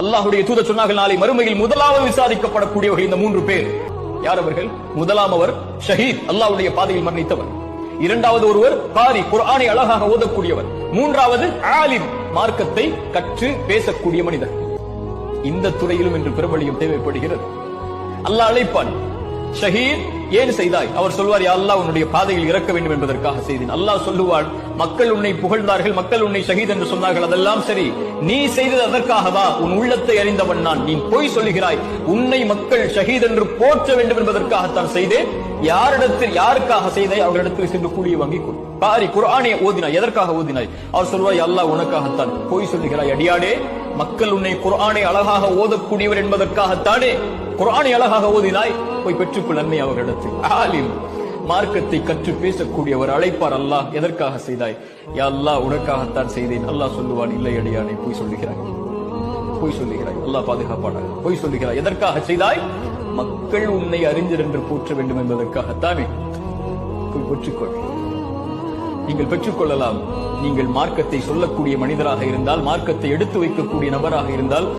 அல்லாஹ்வுடைய தூதர் சொன்னார்கள், நாளை மறுமையில் முதலாவது விசாரிக்கப்படக்கூடியவர்கள் இந்த 3 பேர். யார் அவர்கள்? முதலாம் அவர் ஷஹீத், அல்லாஹ்வுடைய பாதையில் மரணித்தவர். இரண்டாவது ஒருவர் காரி, குர்ஆனை அழகாக ஓதக்கூடியவர். மூன்றாவது ஆலிம், மார்க்கத்தை கற்று பேசக்கூடிய மனிதர். இந்த துறையிலும் இன்று பிரபலியம் தேவைப்படுகிறது. அல்லாஹ் அழைப்பான், ஷஹீத் ஏன் செய்தாய்? அவர் சொல்வார், யா அல்லாஹ், உன்னுடைய பாதையில் இறக்க வேண்டும் என்பதற்காக செய்தேன். அல்லாஹ் சொல்லுவான், மக்கள் உன்னை புகழ்ந்தார்கள், மக்கள் உன்னை ஷஹீத் என்று சொன்னார்கள், அதெல்லாம் சரி, நீ செய்தது அதற்காகவா? உன் உள்ளத்தை அறிந்தவன் நான். நீ பொய் சொல்லுகிறாய். உன்னை மக்கள் ஷஹீத் என்று போற்ற வேண்டும் என்பதற்காகத்தான் செய்தேன். யாரிடத்தில் யாருக்காக செய்தாய்? அவரிடத்தில் சென்று கூலியை வாங்கி கொடு. பாரி, குர்ஆனை ஓதினாய், எதற்காக ஓதினாய்? அவர் சொல்வாய், அல்லாஹ் உனக்காகத்தான். பொய் சொல்லுகிறாய் அடியாடே, மக்கள் உன்னை குர்ஆனை அழகாக ஓதக்கூடியவர் என்பதற்காகத்தானே குர்ஆனை அழகாக ஓதினாய். போய் பெற்றுக்கொள் நன்மை அவர்களிடத்தில். ஆலிம், மார்க்கத்தை கற்று பேசக்கூடியவர் அழைப்பார், அல்லாஹ் எதற்காக செய்தாய்? யா அல்லாஹ், உனக்காகத்தான் செய்தேன். அல்லாஹ் சொல்லுவான், இல்லை அடியானே, பொய் சொல்லுகிறாய், பொய் சொல்லுகிறாய். அல்லாஹ் பாதுகாப்பானார். பொய் சொல்லுகிறாய். எதற்காக செய்தாய்? மக்கள் உன்னை அறிஞர் என்று போற்ற வேண்டும் என்பதற்காகத்தானே. போய் பெற்றுக்கொள். நீங்கள் பெற்றுக்கொள்ளலாம். நீங்கள் மார்க்கத்தை சொல்லக்கூடிய மனிதராக இருந்தால், மார்க்கத்தை எடுத்து வைக்கக்கூடிய நபராக இருந்தால்